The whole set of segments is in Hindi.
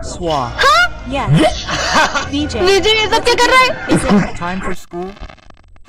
Swap. Yes. VJ. विजय ये सब क्या कर रहा है? Is it Time for school?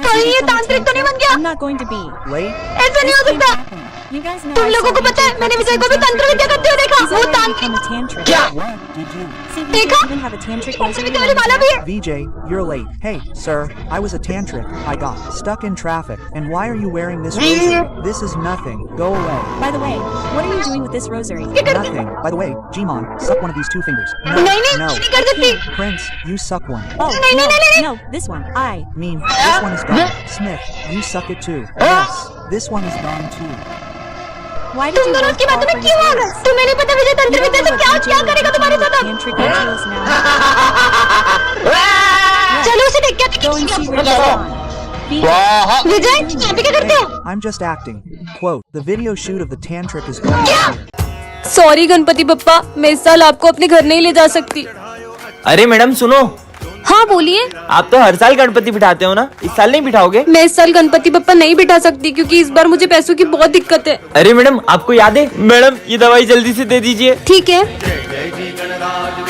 कहीं ये तांत्रिक तो नहीं बन गया? I'm not going to be. Late? ऐसा नहीं हो सकता। You guys know तुम I लोगों saw को पता है VJ मैंने विजय को भी practice तंत्र विद्या करते हुए देखा। He's वो already तांत्रिक become a tantric. What did you? See, we देखा? even have a tantric उसमें rosary तो वाली माला भी है। VJ, you're late. Hey, sir, I was a tantric. I got stuck in traffic. And why are you wearing this rosary? This is nothing. Go away. By the way, what are you doing with this rosary? क्या करते? Nothing. By the way, Jimon, suck one of these two fingers. No, नहीं no. नहीं कर सकती। Prince, you suck one. Oh, नहीं, no, नहीं, नहीं, no, this one. I. Mean, this one is gone. Smith, you suck it too. Yes, this one is gone too. Why did तुम you दोनों both उसकी fall बातों for में each क्यों आ गए? other? तुम्हें नहीं पता विजय तंत्र You विद्या know से what क्या VJ करेगा will तुम्हारे do साथ with अब? tantric rituals now. चलो उसे देख Go and see के where it's gone. विजय यहाँ पे क्या करते हो? I'm just acting. Quote, the video shoot of the tantric is going on here. Sorry Ganpati Bappa, मैं इस साल आपको अपने घर नहीं ले जा सकती। अरे मैडम सुनो, हाँ बोलिए। आप तो हर साल गणपति बिठाते हो ना, इस साल नहीं बिठाओगे? मैं इस साल गणपति बप्पा नहीं बिठा सकती क्योंकि इस बार मुझे पैसों की बहुत दिक्कत है। अरे मैडम आपको याद है? मैडम ये दवाई जल्दी से दे दीजिए। ठीक है,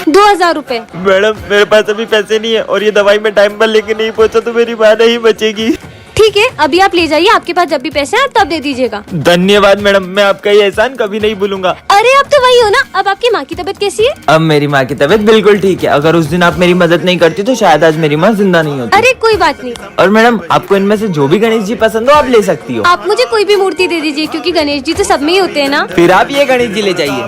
2000 रूपए। मैडम मेरे पास अभी पैसे नहीं है और ये दवाई मैं टाइम पर लेके नहीं पहुंचा तो मेरी माँ नहीं बचेगी। ठीक है, अभी आप ले जाइए, आपके पास जब भी पैसे हैं तब दे दीजिएगा। धन्यवाद मैडम, मैं आपका ये एहसान कभी नहीं भूलूंगा। अरे अब तो वही हो ना। अब आपकी माँ की तबीयत कैसी है? अब मेरी माँ की तबीयत बिल्कुल ठीक है। अगर उस दिन आप मेरी मदद नहीं करती तो शायद आज मेरी माँ जिंदा नहीं होती। अरे कोई बात नहीं, और मैडम आपको इनमें से जो भी गणेश जी पसंद हो आप ले सकती हो। आप मुझे कोई भी मूर्ति दे दीजिए क्योंकि गणेश जी तो सब में ही होते हैं ना। फिर आप ये गणेश जी ले जाइए।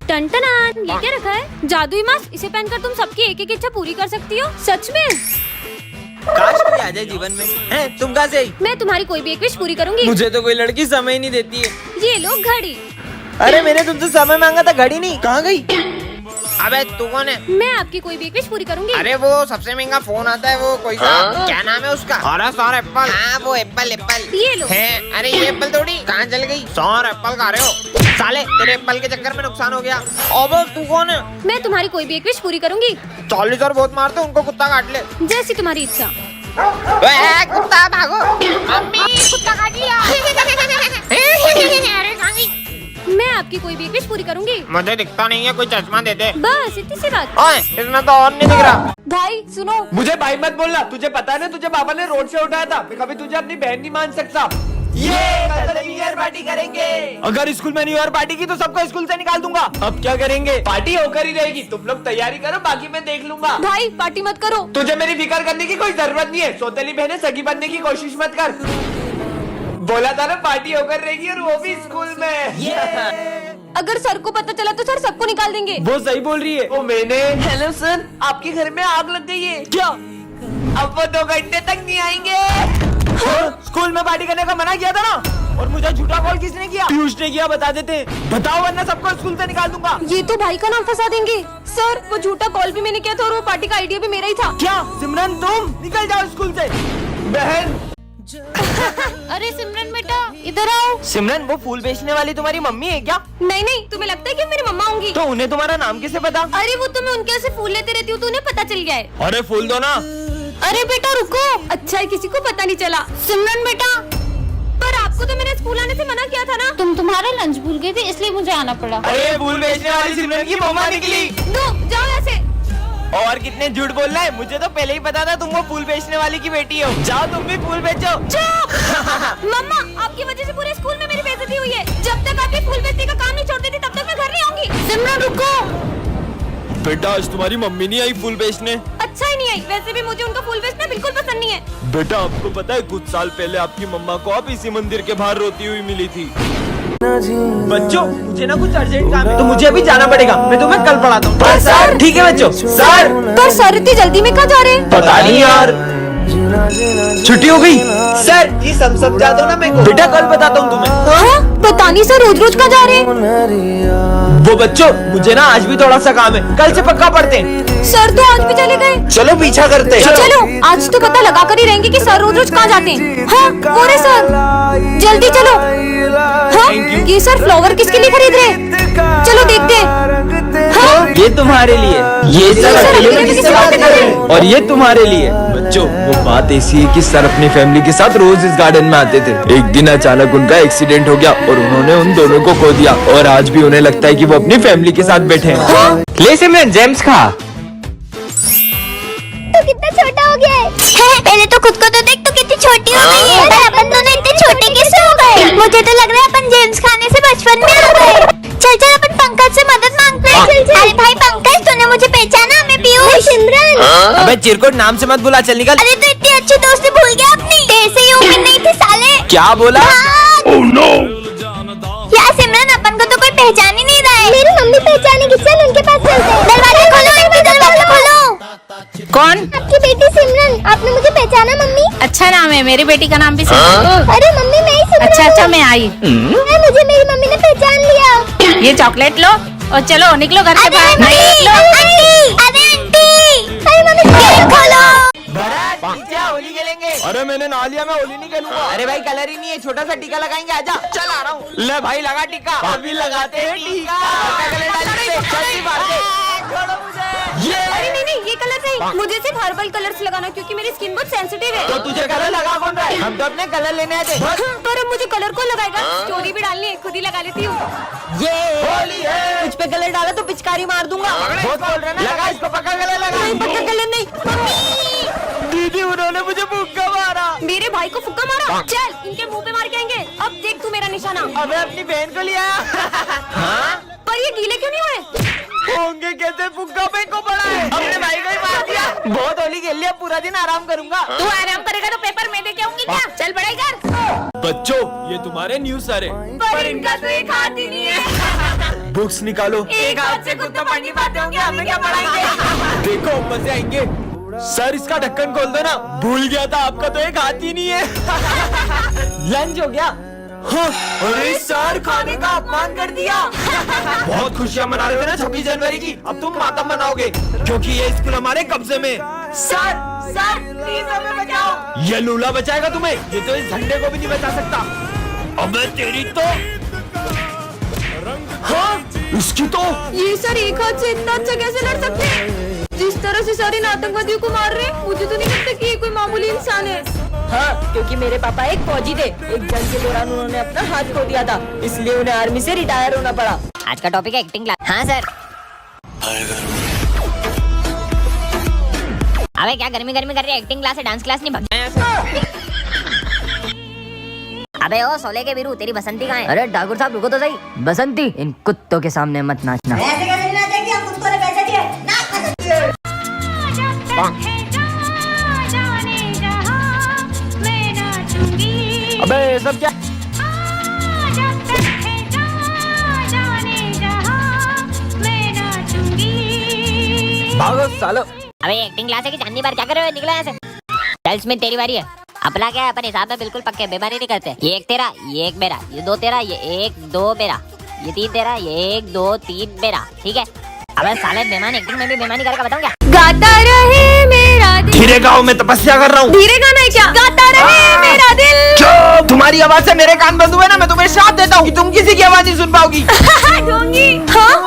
टन-टनान, ये क्या रखा है? जादुई मास्क, इसे पहनकर तुम सबकी एक एक इच्छा पूरी कर सकती हो। सच में? काश कोई आ जाए जीवन में। हैं, तुम कहाँ से आई? मैं तुम्हारी कोई भी एक विश पूरी करूंगी। मुझे तो कोई लड़की समय ही नहीं देती है। ये लो घड़ी। अरे मैंने तुमसे समय मांगा था, घड़ी नहीं। कहाँ गई? अबे तू कौन है? मैं आपकी कोई भी एक विश पूरी करूंगी। अरे वो सबसे महंगा फोन आता है वो कोई सा क्या नाम है उसका? अरे सौर एप्पल। हाँ वो एप्पल। ये लो। है अरे ये एप्पल थोड़ी कहाँ चल गई? सौर एप्पल खा रहे हो साले, तेरे एप्पल के चक्कर में नुकसान हो गया। अबे तू कौन है? मैं तुम्हारी कोई भी एक विश पूरी करूंगी। 40 और बहुत मारते उनको कुत्ता काट ले। जैसी तुम्हारी इच्छा। कुत्ता भागो। मम्मी कुत्ता काट लिया। अरे कहाँ गई? मैं आपकी कोई भी एक विश पूरी करूंगी। मुझे दिखता नहीं है, कोई चश्मा दे दे। बस इतनी सी बात। ओए इसमें तो और नहीं दिख रहा। भाई सुनो, मुझे भाई मत बोलना। तुझे पता है ना तुझे पापा ने रोड से उठाया था। मैं कभी तुझे अपनी बहन नहीं मान सकता। ये कल न्यू ईयर पार्टी करेंगे। अगर स्कूल में न्यू ईयर पार्टी की तो सबको स्कूल से निकाल दूंगा। अब क्या करेंगे? पार्टी होकर ही रहेगी। तुम लोग तैयारी करो, बाकी मैं देख लूंगा। भाई पार्टी मत करो। तुझे मेरी फिक्र करने की कोई जरूरत नहीं है। सौतेली बहने सगी बनने की कोशिश मत कर। बोला था ना पार्टी होकर रहेगी और वो भी स्कूल में। अगर सर को पता चला तो सर सबको निकाल देंगे। वो सही बोल रही है। वो मैंने हेलो सर, आपके घर में आग लग गई है क्या? अब वो 2 घंटे तक नहीं आएंगे। स्कूल में पार्टी करने का मना किया था ना। और मुझे झूठा कॉल किसने किया? पीयूष ने किया। बता देते हैं। बताओ वरना सबको स्कूल से निकाल दूंगा। ये तो भाई का नाम फंसा देंगे। सर वो झूठा कॉल भी मैंने किया था और वो पार्टी का आइडिया भी मेरा ही था। क्या सिमरन तुम निकल जाओ स्कूल से। बहन अरे सिमरन बेटा इधर आओ। सिमरन वो फूल बेचने वाली तुम्हारी मम्मी है क्या? नहीं, तुम्हें लगता है कि मेरी मम्मा होंगी? तो उन्हें तुम्हारा नाम कैसे पता? अरे वो तो मैं उनके से फूल लेते रहती हूँ तो उन्हें पता चल गया है। अरे फूल दो ना। अरे बेटा रुको, अच्छा है किसी को पता नहीं चला। सिमरन बेटा, पर आपको तो मैंने स्कूल आने से मना किया था ना। तुम तुम्हारा लंच भूल गए थे इसलिए मुझे आना पड़ा। अरे फूल बेचने वाली सिमरन की मम्मा निकली। दो जाओ ऐसे। और कितने झूठ बोल रहे हैं? मुझे तो पहले ही पता था तुम वो फूल बेचने वाली की बेटी हो। जाओ तुम भी फूल बेचो। मम्मा आपकी वजह से पूरे स्कूल में मेरी बेइज्जती हुई है। जब तक आप ये फूल बेचने का काम नहीं छोड़ देती तब तक मैं घर नहीं आऊंगी। सिमरन रुको। बेटा आज तुम्हारी मम्मी नहीं आई फूल बेचने। अच्छा ही नहीं आई। वैसे भी मुझे उनका फूल बेचना बिल्कुल पसंद नहीं है। बेटा आपको पता है कुछ साल पहले आपकी मम्मा को आप इसी मंदिर के बाहर रोती हुई मिली थी। बच्चों मुझे ना कुछ अर्जेंट काम है तो मुझे अभी जाना पड़ेगा। मैं तुम्हें कल पढ़ाता हूँ। सर ठीक है बच्चों। सर पर सर इतनी जल्दी में कहाँ जा रहे हैं? पता नहीं यार, छुट्टी हो गई। सर ये सब समझा दो ना मेरे को। बेटा कल बताता हूँ तुम्हें। हाँ? पता नहीं सर रोज रोज कहाँ जा रहे हैं? वो बच्चों मुझे ना आज भी थोड़ा सा काम है, कल से पक्का पढ़ते हैं। सर तो आज भी चले गए। चलो पीछा करते हैं। चलो आज तो पता लगा कर ही रहेंगे कि सर रोज रोज कहाँ जाते हैं। हाँ वो रहे सर, जल्दी चलो। हाँ ये सर फ्लावर किसके लिए खरीद रहे हैं? चलो देखते हैं। हाँ ये तुम्हारे लिए, ये सर अकेले में किससे बात कर रहे हैं? और ये तुम्हारे लिए। बच्चों, वो बात ऐसी है कि सर अपनी फैमिली के साथ रोज इस गार्डन में आते थे। एक दिन अचानक उनका एक्सीडेंट हो गया और उन्होंने उन दोनों को खो दिया, और आज भी उन्हें लगता है कि वो अपनी फैमिली के साथ बैठे हैं। ले सिमरन, जेम्स खा। तू कितना छोटा हो गया है? पहले तो खुद को तो देख, तू कितनी छोटी हो गई है। अरे अपन दोनों इतने छोटे कैसे हो गए? मुझे तो लग रहा है अपन जेम्स खाने से बचपन में आ गए। चल चल अपन पंकज से मदद मांगते हैं। अरे भाई पंकज, तूने मुझे पहचाना? मैं पीयूष। सिमरन। अबे चिरकुट, नाम से मत बुला, चल निकल। अरे तो इतनी अच्छी दोस्ती भूल गया अपनी। ऐसे ही उम्मीद नहीं थी साले। क्या बोला? यार सिमरन, अपन को तो कोई पहचान ही नहीं रहा है। मेरी मम्मी पहचानेगी, चल उनके पास चलते हैं। दरवाजा खोलो, इनके दरवाजा खोलो। कौन? आपकी बेटी सिमरन। आपने मुझे पहचाना मम्मी? अच्छा नाम है, मेरी बेटी का नाम भी सिमरन। अरे मम्मी, मैं ही सिमरन। अच्छा मैं आई। मुझे मेरी मम्मी ने पहचान लिया। ये चॉकलेट लो और चलो निकलो घर से बाहर। अरे आंटी, अरे मम्मी गेट खोलो। होली खेलेंगे। अरे मैंने नहा लिया, मैं होली नहीं खेलूंगा। अरे भाई कलर ही नहीं है, छोटा सा टीका लगाएंगे, आजा। चल आ रहा हूँ। ले भाई लगा टीका। अभी लगाते हैं टीका। अरे नहीं, ये कलर नहीं। मुझे सिर्फ हर्बल कलर्स लगाना, क्योंकि मेरी स्किन बहुत सेंसिटिव है। तो तुझे कलर लगा कौन रहा है? हम तो अपने कलर लेने आए थे। पर अब मुझे कलर कौन लगाएगा? स्टोरी भी डालनी है, खुद ही लगा लेती हूँ। ये होली है। कुछ पे कलर डाला तो पिचकारी मार दूंगा। बहुत बोल रहे ना, लगा इसको, पक्का कलर लगा। नहीं, पक्का कलर नहीं। दीदी, उन्होंने मुझे फुक्का मारा। मेरे भाई को फुक्का मारा? चल इनके मुंह पे मार के आएंगे। अब देख तू मेरा निशाना। अबे अपनी बहन को लिया। हाँ? पर ये गीले क्यों नहीं हुए? होंगे कैसे, फुक्का पे को पड़ा है। अपने भाई को ही मार दिया। बहुत होली खेल लिया, पूरा दिन आराम करूंगा। तू आराम करेगा तो पेपर मैं दे के आऊंगी क्या? चल पढ़ाई कर। बच्चों, ये तुम्हारे न्यूज़ सर है। पर इनका तो एक हाथ ही नहीं है। बुक्स निकालो। एक हाथ से खुद तो पढ़ नहीं पाते होंगे, हमें क्या पढ़ाएंगे? देखो मजे आएंगे। सर इसका ढक्कन खोल दो ना। भूल गया था, आपका तो एक हाथ ही नहीं है। लंच हो गया। हाँ, अरे सर, खाने का अपमान कर दिया। बहुत खुशियाँ मना रहे थे ना 26 जनवरी की, अब तुम मातम मनाओगे क्योंकि ये स्कूल हमारे कब्जे में। सर प्लीज हमें बचाओ। ये लूला बचाएगा तुम्हें, ये तो इस झंडे को भी नहीं बचा सकता। अबे तेरी तो। हाँ, उसकी तो। ये सर एक हाथ से इतना अच्छा कैसे लड़ सकते हैं? जिस तरह से सारे आतंकवादियों को मार रहे हैं, मुझे तो नहीं लगता कि ये कोई मामूली इंसान है। हाँ, क्योंकि मेरे पापा एक फौजी थे। एक जंग के दौरान उन्होंने अपना हाथ खो दिया था, इसलिए उन्हें आर्मी से रिटायर होना पड़ा। आज का टॉपिक है एक्टिंग क्लास। हाँ सर। अबे क्या गर्मी गर्मी कर रही है? एक्टिंग क्लास है, डांस क्लास नहीं। भग अबे ओ सोले के वीरू, तेरी बसंती कहाँ है? अरे ठाकुर साहब रुको तो सही। बसंती, इन कुत्तों के सामने मत नाचना। ऐसे कैसे नहीं नाचेंगे? हम कुत्तों ने पैसे दिए। अबे सब क्या? भागो सालो। अबे एक्टिंग क्लास है कि चांदनी बार क्या कर रहे हो? निकलो यहाँ से। चल स्मिथ, तेरी बारी है। अपना क्या है, अपन हिसाब में बिल्कुल पक्के, बेईमानी नहीं करते। ये एक तेरा, ये एक मेरा, ये दो तेरा, ये एक दो मेरा, ये तीन तेरा, ये एक दो तीन मेरा, ठीक है? अबे साले बेईमान एक्टिंग में भी बेईमानी करेगा, बताऊँ क्या? गाता रहे मेरा दिल। धीरे गाओ, मैं तपस्या कर रहा हूँ। धीरे गाना है क्या? गाता रहे मेरा दिल। चुप! तुम्हारी आवाज से मेरे कान बंद हुए ना, मैं तुम्हें श्राप देता हूँ कि तुम किसी की आवाज नहीं सुन पाओगी। हाँ?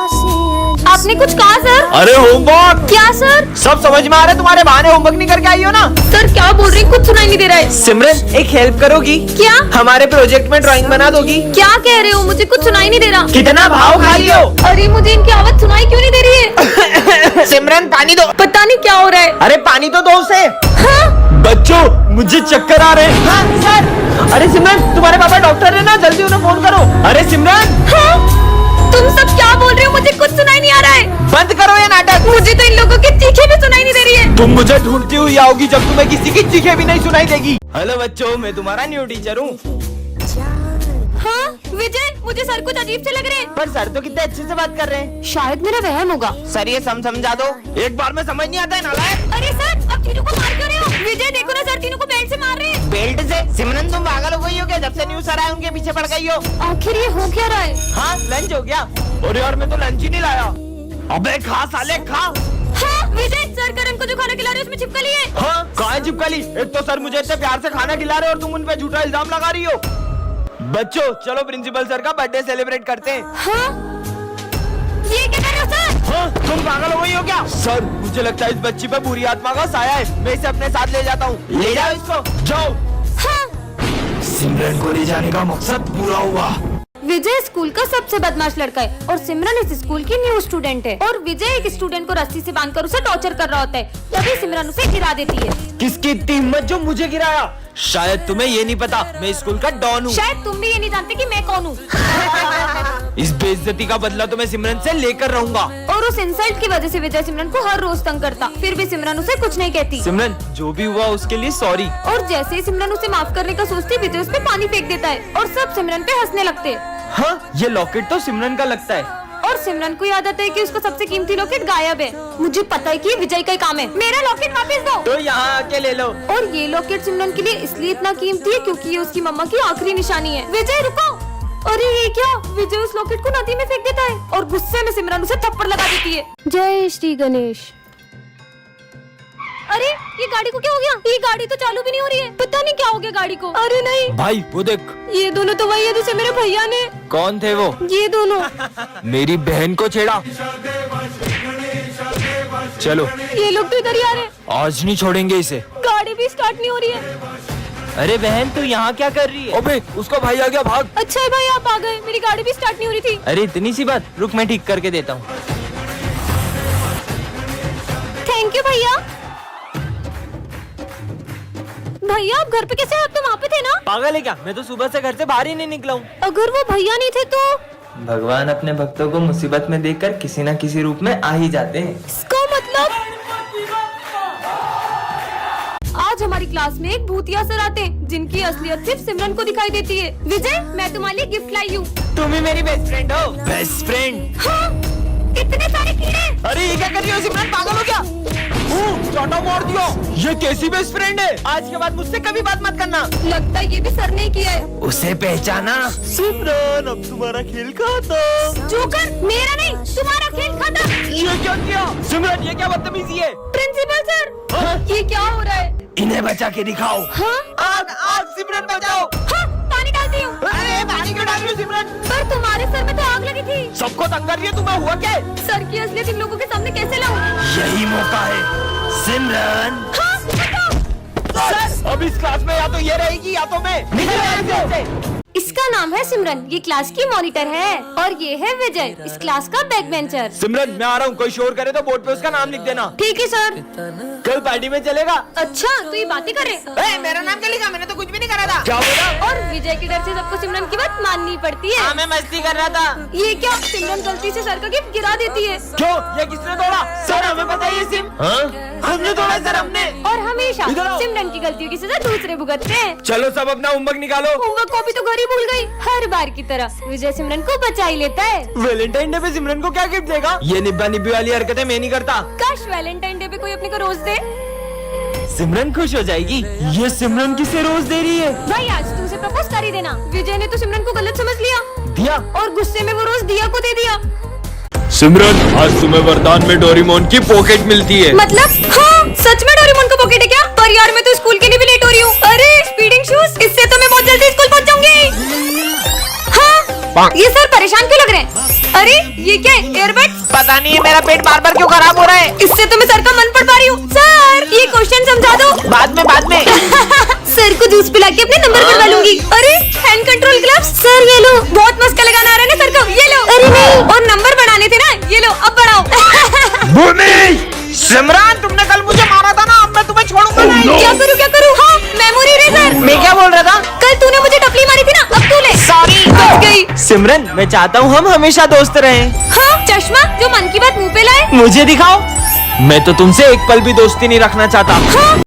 आपने कुछ कहा सर? अरे होमवर्क। क्या सर? सब समझ में आ रहा है, तुम्हारे बहाने होमवर्क नहीं करके आई हो ना। सर क्या बोल रही? कुछ सुनाई नहीं दे रहा है। सिमरन, एक हेल्प करोगी? क्या? हमारे प्रोजेक्ट में ड्राइंग बना दोगी? क्या कह रहे हो? मुझे कुछ सुनाई नहीं दे रहा। कितना भाव खाई हो? अरे मुझे इनकी आवाज सुनाई क्यों नहीं दे रही है? सिमरन पानी दो। पता नहीं क्या हो रहा है। अरे पानी तो दो उसे। हाँ? बच्चों, मुझे चक्कर आ रहे हैं। हाँ सर। अरे सिमरन, तुम्हारे पापा डॉक्टर है ना, जल्दी उन्हें फोन करो। अरे सिमरन। हाँ? तुम सब क्या बोल रहे हो? मुझे कुछ सुनाई नहीं आ रहा है। बंद करो ये नाटक। मुझे तो इन लोगों की चीखें भी सुनाई नहीं दे रही है। तुम मुझे ढूंढती हुई आओगी जब तुम्हें किसी की चीखें भी नहीं सुनाई देगी। हेलो बच्चों, मैं तुम्हारा न्यू टीचर हूँ। हाँ विजय, मुझे सर कुछ अजीब से लग रहे हैं। पर सर तो कितने अच्छे से बात कर रहे हैं। शायद मेरा वहम होगा। सर ये समझा दो। एक बार में समझ नहीं आता है नालायक। अरे सर, अब तीनों को मार क्यों रहे हो? विजय देखो ना, सर तीनों को बेल्ट से मार रहे हैं। बेल्ट से? सिमरन तुम पागल हो गई हो क्या? जब से न्यू सर आए उनके पीछे पड़ गई हो। आखिर ये हो क्या रहा है? हाँ, लंच हो गया। और यार मैं तो लंच ही नहीं लाया। अबे खा साले खा। हाँ विजय, सर करण को जो खाना खिला रहे हो उसमें छिपकली है। हाँ, कहाँ छिपकली? एक तो सर मुझे इतने प्यार से खाना खिला रहे हो और तुम उन पे झूठा इल्जाम लगा रही हो। बच्चों चलो प्रिंसिपल सर का बर्थडे सेलिब्रेट करते हैं। हाँ? ये क्या कर रहे हो सर? हाँ, तुम पागल हो गई हो क्या? सर मुझे लगता है इस बच्ची पे बुरी आत्मा का साया है। मैं इसे अपने साथ ले जाता हूँ। ले जाओ इसको, जाओ। हाँ। सिमरन को ले जाने का मकसद पूरा हुआ। विजय स्कूल का सबसे बदमाश लड़का है और सिमरन इस स्कूल की न्यू स्टूडेंट है और विजय एक स्टूडेंट को रस्सी से बांधकर उसे टॉर्चर कर रहा होता है, तभी सिमरन उसे गिरा देती है। किसकी इतनी हिम्मत जो मुझे गिराया? शायद तुम्हें ये नहीं पता, मैं स्कूल का डॉन हूँ। शायद तुम भी ये नहीं जानते कि मैं कौन हूँ। इस बेइज्जती का बदला तो मैं सिमरन से लेकर रहूंगा। और उस इंसल्ट की वजह से विजय सिमरन को हर रोज तंग करता, फिर भी सिमरन उसे कुछ नहीं कहती। सिमरन जो भी हुआ उसके लिए सॉरी। और जैसे ही सिमरन उसे माफ करने का सोचती, विजय उस पे पानी फेंक देता है और सब सिमरन पे हंसने लगते हैं। हाँ, ये लॉकेट तो सिमरन का लगता है। और सिमरन को याद आता है कि उसका सबसे कीमती लॉकेट गायब है। मुझे पता है कि ये विजय का ही काम है। मेरा लॉकेट वापस दो। तो यहाँ आके ले लो। और ये लॉकेट सिमरन के लिए इसलिए इतना कीमती है क्योंकि ये उसकी मम्मा की आखिरी निशानी है। विजय रुको। अरे ये क्या? विजय उस लॉकेट को नदी में फेंक देता है और गुस्से में सिमरन उसे थप्पड़ लगा देती है। जय श्री गणेश। अरे ये गाड़ी को क्या हो गया? ये गाड़ी तो चालू भी नहीं हो रही है। पता नहीं क्या हो गया गाड़ी को। अरे नहीं भाई वो देख, ये दोनों तो वही है जिसे मेरे भैया ने। कौन थे वो? ये दोनों। मेरी बहन को छेड़ा। चलो ये लोग तो इधर ही आ रहे हैं। आज नहीं छोड़ेंगे इसे। गाड़ी भी स्टार्ट नहीं हो रही है। अरे बहन तू यहाँ क्या कर रही है? अबे उसका भाई आ गया, भाग। अच्छा है भाई आप आ गए, मेरी गाड़ी भी स्टार्ट नहीं हो रही थी। अरे इतनी सी बात, रुक मैं ठीक करके देता हूँ। थैंक यू भैया। भैया आप घर पे कैसे? आप तो वहाँ पे थे ना? पागल है क्या? मैं तो सुबह से घर से बाहर ही नहीं निकला हूँ। अगर वो भैया नहीं थे तो? भगवान अपने भक्तों को मुसीबत में देखकर किसी न किसी रूप में आ ही जाते हैं। इसका मतलब आज हमारी क्लास में एक भूतिया सर आते हैं जिनकी असलियत सिर्फ सिमरन को दिखाई देती है। विजय मैं तुम्हारे लिए गिफ्ट लाई हूँ। तुम ही मेरी बेस्ट फ्रेंड हो। Best friend? हाँ, इतने सारे कीड़े। अरे ये क्या कर रही हो सिमरन? पागल हो क्या? चौटा मार दिया। ये कैसी बेस्ट फ्रेंड है? आज के बाद मुझसे कभी बात मत करना। लगता है ये भी सर ने किया है। उसे पहचाना? सिमरन अब तुम्हारा खेल खत्म। जोकर मेरा नहीं तुम्हारा खेल खत्म। ये क्या किया? सिमरन ये क्या बदतमीजी है? प्रिंसिपल सर ये क्या हो रहा है? इन्हें बचा के दिखाओ। हाँ? आग आग सिमरन बचाओ। हाँ, पानी डालती हूँ। अरे पानी क्यों डाल रही हो सिमरन? पर तुम्हारे सर में तो आग लगी थी। सबको तंग कर रही है, तुम्हें हुआ क्या? सर की असलियत इन लोगों के सामने कैसे लाऊं? यही मौका है सिमरन। हाँ, हटो। सर अब इस क्लास में या तो ये रहेगी या तो मैं। निकल यहाँ से। इसका नाम है सिमरन, ये क्लास की मॉनिटर है और ये है विजय, इस क्लास का बैक बेंचर। सिमरन मैं आ रहा हूँ, कोई शोर करे तो बोर्ड पे उसका नाम लिख देना। ठीक है सर। कल पार्टी में चलेगा? अच्छा तो ये बातें कर रहे? मेरा नाम क्या लिखा? मैंने तो कुछ भी नहीं करा था। क्या बोला? और विजय के डर से सबको सिमरन की बात माननी पड़ती है। हाँ मैं मस्ती कर रहा था। ये क्या? सिमरन गलती से सर का गिफ्ट गिरा देती है। क्यों? ये किसने तोड़ा? सर हमें पता है ये सिम। हाँ? हमने तोड़ा सर, हमने। और हमेशा इधर आओ। सिमरन की गलतियों की सजा दूसरे भुगतते हैं। चलो सब अपना होमवर्क निकालो। होमवर्क कॉपी तो घर ही भूल गई। हर बार की तरह विजय सिमरन को बचा ही लेता है। वैलेंटाइन डे पे सिमरन को क्या गिफ्ट देगा? ये निब्बा निब्बी वाली हरकतें मैं नहीं करता। काश वैलेंटाइन डे पे कोई अपने को रोज दे। सिमरन खुश हो जाएगी। ये सिमरन किसे रोज दे रही है? भाई आज तू उसे प्रपोज कर ही देना। विजय ने तो सिमरन को गलत समझ लिया दिया। और गुस्से में वो रोज दिया को दे दिया। सिमरन आज तुम्हें वरदान में डोरेमोन की पॉकेट मिलती है। मतलब? हाँ सच में डोरेमोन का पॉकेट है क्या? पर यार मैं तो स्कूल के लिए भी लेट हो रही हूँ। अरे स्पीडिंग शूज, इससे तो मैं बहुत जल्दी स्कूल पहुँच जाऊंगी। हाँ ये सर परेशान क्यों लग रहे हैं? अरे ये क्या है? एयरबड? पता नहीं मेरा पेट बार बार क्यों खराब हो रहा है। इससे तो मैं सर का मन पढ़ पा रही हूँ। सर ये क्वेश्चन समझा दो। बाद में सर को जूस पिला के अपने नंबर बढ़वा लूंगी। अरे हैंड कंट्रोल ग्लव्स सर ये लो। बहुत मस्का लगाना आ रहा है ना सर को, ये लो। अरे नहीं, और नंबर बढ़ाने थे ना, ये लो अब बढ़ाओ। सिमरन तुमने कल मुझे मारा था ना, अब मैं तुम्हें छोड़ूंगा नहीं। क्या करूँ? हाँ मेमोरी इरेजर। मैं क्या बोल रहा था? कल तूने मुझे टपली मारी थी ना, अब तू ले। सॉरी। बच गई। सिमरन मैं चाहता हूँ हम हमेशा दोस्त रहें। हाँ चश्मा जो मन की बात मुंह पे लाए। मुझे दिखाओ। मैं तो तुमसे एक पल भी दोस्ती नहीं रखना चाहता। हाँ